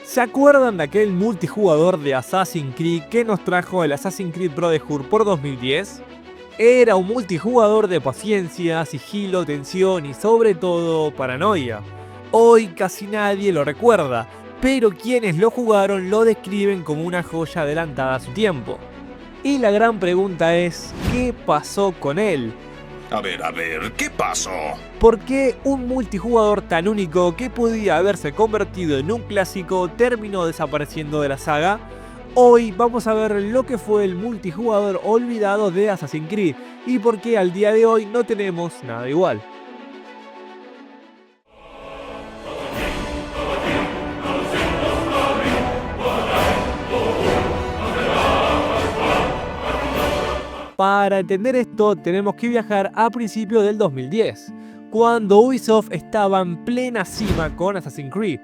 ¿Se acuerdan de aquel multijugador de Assassin's Creed que nos trajo el Assassin's Creed Brotherhood por 2010? Era un multijugador de paciencia, sigilo, tensión y sobre todo paranoia. Hoy casi nadie lo recuerda, pero quienes lo jugaron lo describen como una joya adelantada a su tiempo. Y la gran pregunta es, ¿qué pasó con él? A ver, ¿qué pasó? ¿Por qué un multijugador tan único que podía haberse convertido en un clásico terminó desapareciendo de la saga? Hoy vamos a ver lo que fue el multijugador olvidado de Assassin's Creed y por qué al día de hoy no tenemos nada igual. Para entender esto tenemos que viajar a principios del 2010, cuando Ubisoft estaba en plena cima con Assassin's Creed.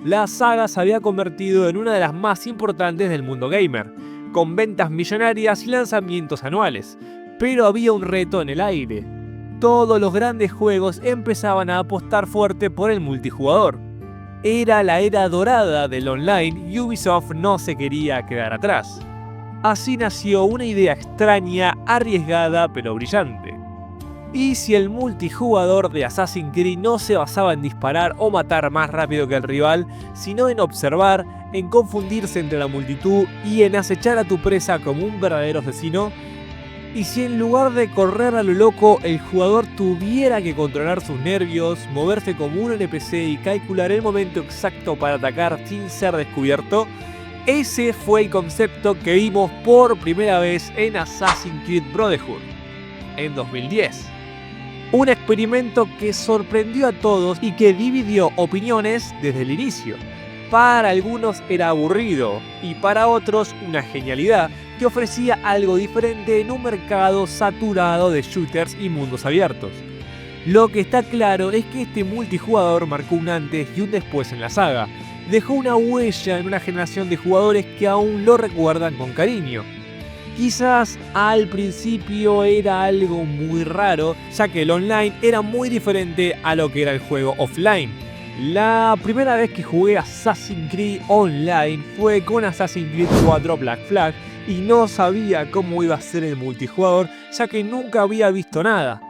La saga se había convertido en una de las más importantes del mundo gamer, con ventas millonarias y lanzamientos anuales, pero había un reto en el aire. Todos los grandes juegos empezaban a apostar fuerte por el multijugador. Era la era dorada del online y Ubisoft no se quería quedar atrás. Así nació una idea extraña, arriesgada pero brillante. ¿Y si el multijugador de Assassin's Creed no se basaba en disparar o matar más rápido que el rival, sino en observar, en confundirse entre la multitud y en acechar a tu presa como un verdadero asesino? ¿Y si en lugar de correr a lo loco, el jugador tuviera que controlar sus nervios, moverse como un NPC y calcular el momento exacto para atacar sin ser descubierto? Ese fue el concepto que vimos por primera vez en Assassin's Creed Brotherhood, en 2010. Un experimento que sorprendió a todos y que dividió opiniones desde el inicio. Para algunos era aburrido y para otros una genialidad que ofrecía algo diferente en un mercado saturado de shooters y mundos abiertos. Lo que está claro es que este multijugador marcó un antes y un después en la saga. Dejó una huella en una generación de jugadores que aún lo recuerdan con cariño. Quizás al principio era algo muy raro, ya que el online era muy diferente a lo que era el juego offline. La primera vez que jugué Assassin's Creed Online fue con Assassin's Creed 4 Black Flag y no sabía cómo iba a ser el multijugador, ya que nunca había visto nada.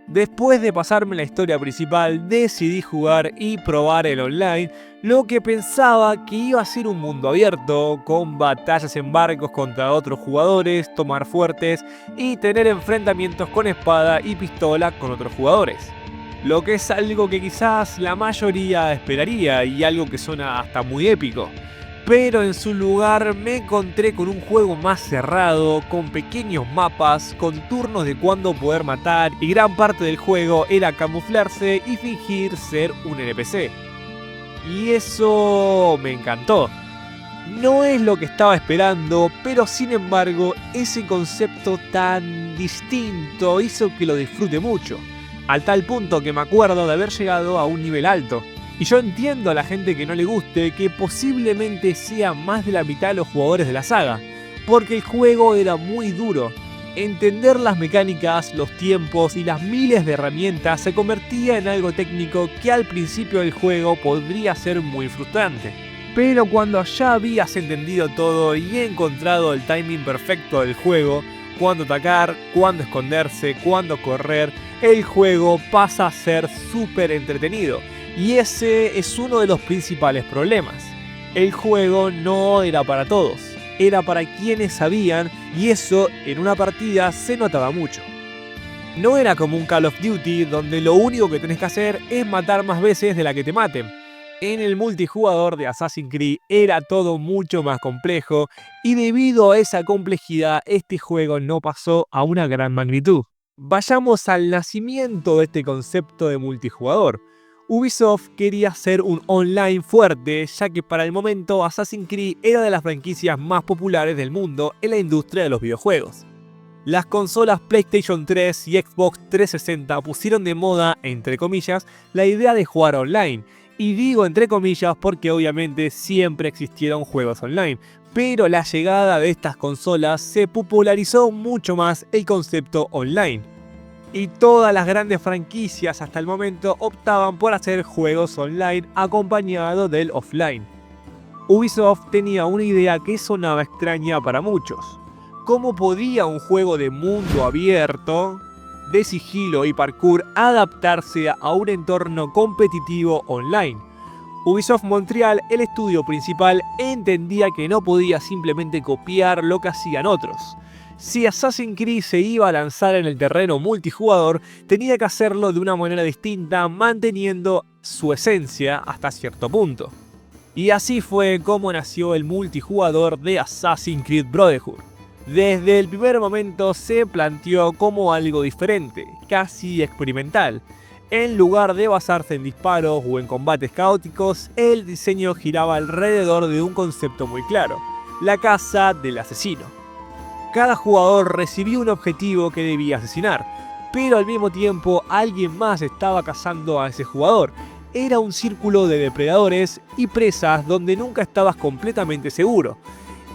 Después de pasarme la historia principal, decidí jugar y probar el online, lo que pensaba que iba a ser un mundo abierto, con batallas en barcos contra otros jugadores, tomar fuertes y tener enfrentamientos con espada y pistola con otros jugadores. Lo que es algo que quizás la mayoría esperaría y algo que suena hasta muy épico. Pero en su lugar me encontré con un juego más cerrado, con pequeños mapas, con turnos de cuándo poder matar y gran parte del juego era camuflarse y fingir ser un NPC. Y eso me encantó. No es lo que estaba esperando, pero sin embargo ese concepto tan distinto hizo que lo disfrute mucho, al tal punto que me acuerdo de haber llegado a un nivel alto. Y yo entiendo a la gente que no le guste, que posiblemente sea más de la mitad de los jugadores de la saga, porque el juego era muy duro. Entender las mecánicas, los tiempos y las miles de herramientas se convertía en algo técnico que al principio del juego podría ser muy frustrante. Pero cuando ya habías entendido todo y encontrado el timing perfecto del juego, cuándo atacar, cuándo esconderse, cuándo correr, el juego pasa a ser súper entretenido. Y ese es uno de los principales problemas. El juego no era para todos, era para quienes sabían y eso en una partida se notaba mucho. No era como un Call of Duty donde lo único que tenés que hacer es matar más veces de la que te maten. En el multijugador de Assassin's Creed era todo mucho más complejo y debido a esa complejidad este juego no pasó a una gran magnitud. Vayamos al nacimiento de este concepto de multijugador. Ubisoft quería hacer un online fuerte, ya que para el momento Assassin's Creed era de las franquicias más populares del mundo en la industria de los videojuegos. Las consolas PlayStation 3 y Xbox 360 pusieron de moda, entre comillas, la idea de jugar online. Y digo entre comillas porque obviamente siempre existieron juegos online, pero la llegada de estas consolas se popularizó mucho más el concepto online. Y todas las grandes franquicias hasta el momento optaban por hacer juegos online acompañados del offline. Ubisoft tenía una idea que sonaba extraña para muchos. ¿Cómo podía un juego de mundo abierto, de sigilo y parkour adaptarse a un entorno competitivo online? Ubisoft Montreal, el estudio principal, entendía que no podía simplemente copiar lo que hacían otros. Si Assassin's Creed se iba a lanzar en el terreno multijugador, tenía que hacerlo de una manera distinta, manteniendo su esencia hasta cierto punto. Y así fue como nació el multijugador de Assassin's Creed Brotherhood. Desde el primer momento se planteó como algo diferente, casi experimental. En lugar de basarse en disparos o en combates caóticos, el diseño giraba alrededor de un concepto muy claro: la caza del asesino. Cada jugador recibía un objetivo que debía asesinar, pero al mismo tiempo alguien más estaba cazando a ese jugador. Era un círculo de depredadores y presas donde nunca estabas completamente seguro.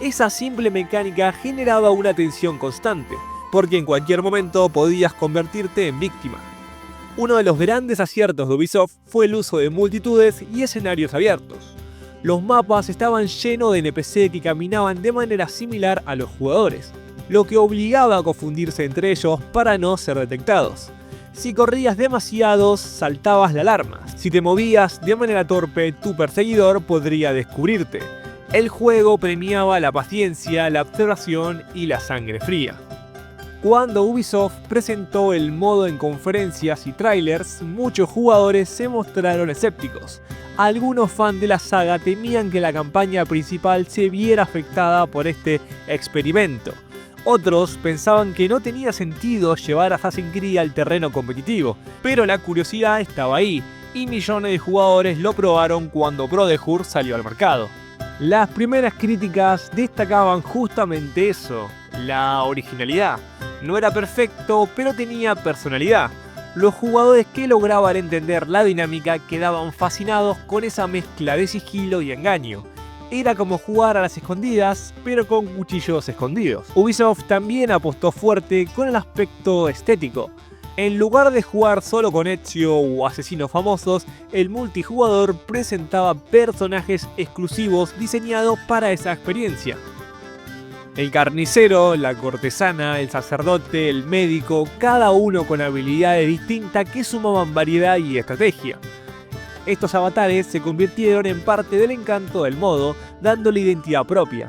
Esa simple mecánica generaba una tensión constante, porque en cualquier momento podías convertirte en víctima. Uno de los grandes aciertos de Ubisoft fue el uso de multitudes y escenarios abiertos. Los mapas estaban llenos de NPC que caminaban de manera similar a los jugadores, lo que obligaba a confundirse entre ellos para no ser detectados. Si corrías demasiado, saltabas la alarma. Si te movías de manera torpe, tu perseguidor podría descubrirte. El juego premiaba la paciencia, la observación y la sangre fría. Cuando Ubisoft presentó el modo en conferencias y trailers, muchos jugadores se mostraron escépticos. Algunos fans de la saga temían que la campaña principal se viera afectada por este experimento. Otros pensaban que no tenía sentido llevar a Assassin's Creed al terreno competitivo, pero la curiosidad estaba ahí, y millones de jugadores lo probaron cuando Brotherhood salió al mercado. Las primeras críticas destacaban justamente eso, la originalidad. No era perfecto, pero tenía personalidad. Los jugadores que lograban entender la dinámica quedaban fascinados con esa mezcla de sigilo y engaño. Era como jugar a las escondidas, pero con cuchillos escondidos. Ubisoft también apostó fuerte con el aspecto estético. En lugar de jugar solo con Ezio o asesinos famosos, el multijugador presentaba personajes exclusivos diseñados para esa experiencia. El carnicero, la cortesana, el sacerdote, el médico, cada uno con habilidades distintas que sumaban variedad y estrategia. Estos avatares se convirtieron en parte del encanto del modo, dándole identidad propia.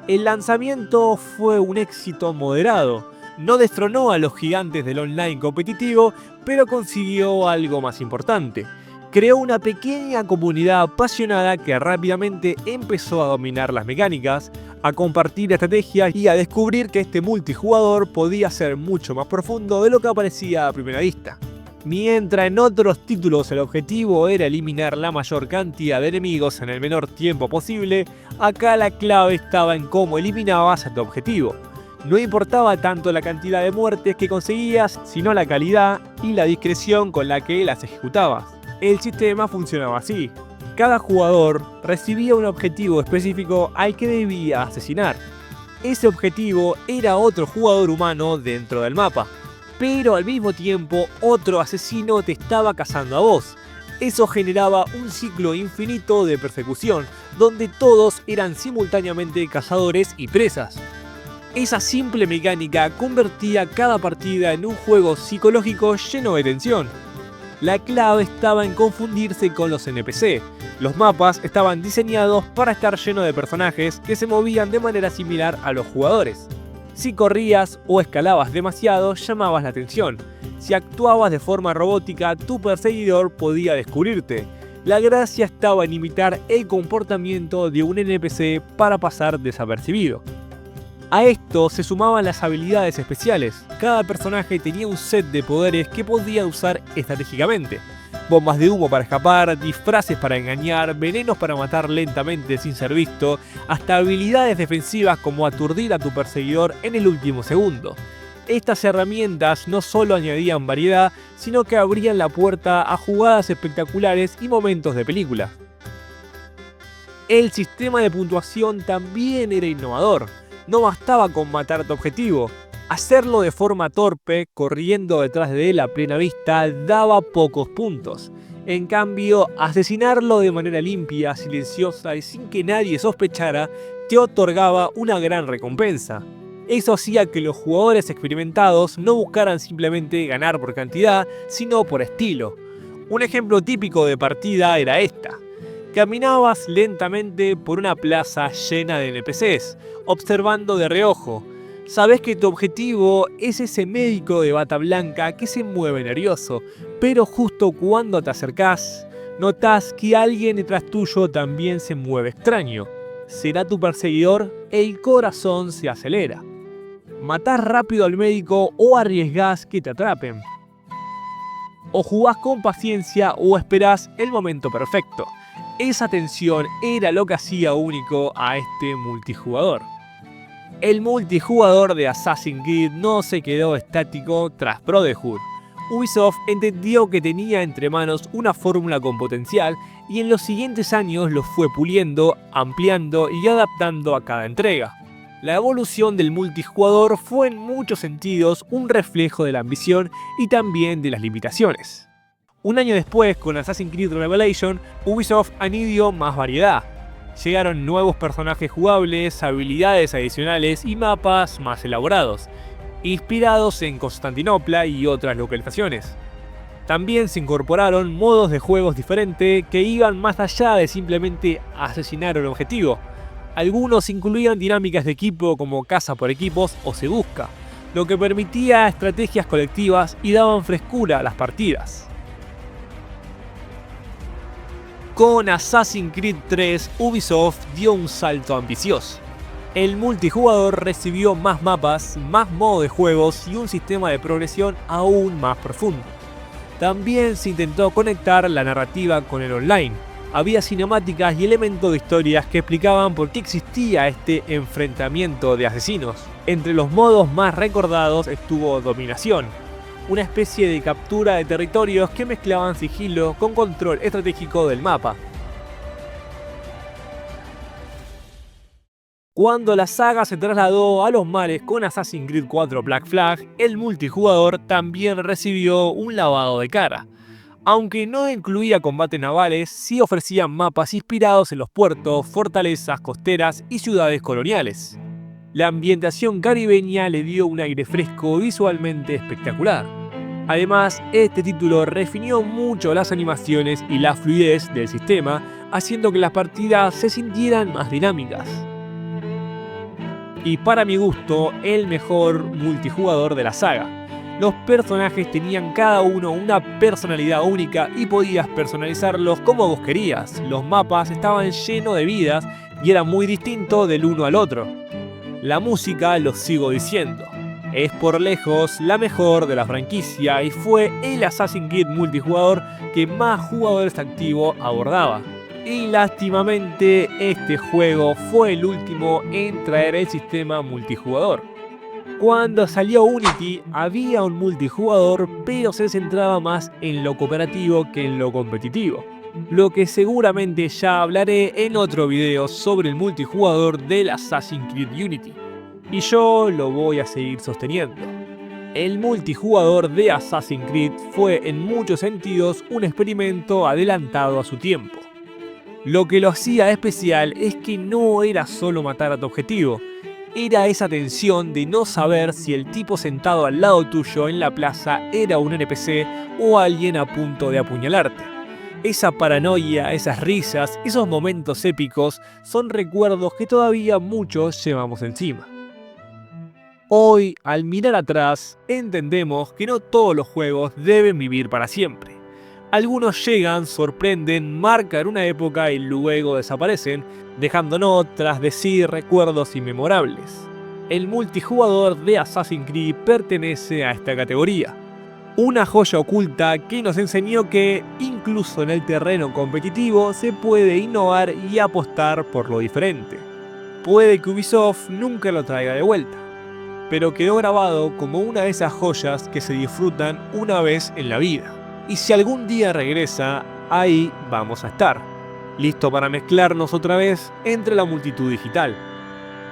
El lanzamiento fue un éxito moderado. No destronó a los gigantes del online competitivo, pero consiguió algo más importante. Creó una pequeña comunidad apasionada que rápidamente empezó a dominar las mecánicas, a compartir estrategias y a descubrir que este multijugador podía ser mucho más profundo de lo que parecía a primera vista. Mientras en otros títulos el objetivo era eliminar la mayor cantidad de enemigos en el menor tiempo posible, acá la clave estaba en cómo eliminabas a tu objetivo. No importaba tanto la cantidad de muertes que conseguías, sino la calidad y la discreción con la que las ejecutabas. El sistema funcionaba así. Cada jugador recibía un objetivo específico al que debía asesinar. Ese objetivo era otro jugador humano dentro del mapa, pero al mismo tiempo otro asesino te estaba cazando a vos. Eso generaba un ciclo infinito de persecución, donde todos eran simultáneamente cazadores y presas. Esa simple mecánica convertía cada partida en un juego psicológico lleno de tensión. La clave estaba en confundirse con los NPC. Los mapas estaban diseñados para estar llenos de personajes que se movían de manera similar a los jugadores. Si corrías o escalabas demasiado, llamabas la atención. Si actuabas de forma robótica, tu perseguidor podía descubrirte. La gracia estaba en imitar el comportamiento de un NPC para pasar desapercibido. A esto se sumaban las habilidades especiales. Cada personaje tenía un set de poderes que podía usar estratégicamente. Bombas de humo para escapar, disfraces para engañar, venenos para matar lentamente sin ser visto, hasta habilidades defensivas como aturdir a tu perseguidor en el último segundo. Estas herramientas no solo añadían variedad, sino que abrían la puerta a jugadas espectaculares y momentos de película. El sistema de puntuación también era innovador. No bastaba con matar tu objetivo. Hacerlo de forma torpe, corriendo detrás de él a plena vista, daba pocos puntos. En cambio, asesinarlo de manera limpia, silenciosa y sin que nadie sospechara, te otorgaba una gran recompensa. Eso hacía que los jugadores experimentados no buscaran simplemente ganar por cantidad, sino por estilo. Un ejemplo típico de partida era esta. Caminabas lentamente por una plaza llena de NPCs, observando de reojo. Sabes que tu objetivo es ese médico de bata blanca que se mueve nervioso, pero justo cuando te acercás, notas que alguien detrás tuyo también se mueve extraño. ¿Será tu perseguidor? El corazón se acelera. ¿Matás rápido al médico o arriesgás que te atrapen? O jugás con paciencia o esperás el momento perfecto. Esa tensión era lo que hacía único a este multijugador. El multijugador de Assassin's Creed no se quedó estático tras Brotherhood. Ubisoft entendió que tenía entre manos una fórmula con potencial y en los siguientes años lo fue puliendo, ampliando y adaptando a cada entrega. La evolución del multijugador fue en muchos sentidos un reflejo de la ambición y también de las limitaciones. Un año después, con Assassin's Creed Revelation, Ubisoft añadió más variedad. Llegaron nuevos personajes jugables, habilidades adicionales y mapas más elaborados, inspirados en Constantinopla y otras localizaciones. También se incorporaron modos de juegos diferentes que iban más allá de simplemente asesinar un objetivo. Algunos incluían dinámicas de equipo como caza por equipos o se busca, lo que permitía estrategias colectivas y daban frescura a las partidas. Con Assassin's Creed 3, Ubisoft dio un salto ambicioso. El multijugador recibió más mapas, más modos de juegos y un sistema de progresión aún más profundo. También se intentó conectar la narrativa con el online. Había cinemáticas y elementos de historias que explicaban por qué existía este enfrentamiento de asesinos. Entre los modos más recordados estuvo Dominación, una especie de captura de territorios que mezclaban sigilo con control estratégico del mapa. Cuando la saga se trasladó a los mares con Assassin's Creed 4 Black Flag, el multijugador también recibió un lavado de cara. Aunque no incluía combates navales, sí ofrecían mapas inspirados en los puertos, fortalezas costeras y ciudades coloniales. La ambientación caribeña le dio un aire fresco visualmente espectacular. Además, este título refinió mucho las animaciones y la fluidez del sistema, haciendo que las partidas se sintieran más dinámicas. Y para mi gusto, el mejor multijugador de la saga. Los personajes tenían cada uno una personalidad única y podías personalizarlos como vos querías. Los mapas estaban llenos de vidas y eran muy distintos del uno al otro. La música, lo sigo diciendo, es por lejos la mejor de la franquicia y fue el Assassin's Creed multijugador que más jugadores activos abordaba. Y lástimamente este juego fue el último en traer el sistema multijugador. Cuando salió Unity había un multijugador, pero se centraba más en lo cooperativo que en lo competitivo. Lo que seguramente ya hablaré en otro video sobre el multijugador del Assassin's Creed Unity. Y yo lo voy a seguir sosteniendo. El multijugador de Assassin's Creed fue en muchos sentidos un experimento adelantado a su tiempo. Lo que lo hacía especial es que no era solo matar a tu objetivo, era esa tensión de no saber si el tipo sentado al lado tuyo en la plaza era un NPC o alguien a punto de apuñalarte. Esa paranoia, esas risas, esos momentos épicos son recuerdos que todavía muchos llevamos encima. Hoy, al mirar atrás, entendemos que no todos los juegos deben vivir para siempre. Algunos llegan, sorprenden, marcan una época y luego desaparecen, dejándonos tras de sí recuerdos inmemorables. El multijugador de Assassin's Creed pertenece a esta categoría. Una joya oculta que nos enseñó que, incluso en el terreno competitivo, se puede innovar y apostar por lo diferente. Puede que Ubisoft nunca lo traiga de vuelta, pero quedó grabado como una de esas joyas que se disfrutan una vez en la vida. Y si algún día regresa, ahí vamos a estar, listo para mezclarnos otra vez entre la multitud digital.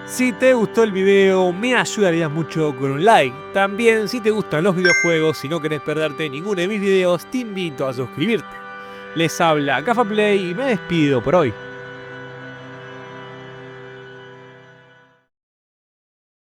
Si te gustó el video, me ayudarías mucho con un like. También, si te gustan los videojuegos y no querés perderte ninguno de mis videos, te invito a suscribirte. Les habla Gafa Play y me despido por hoy.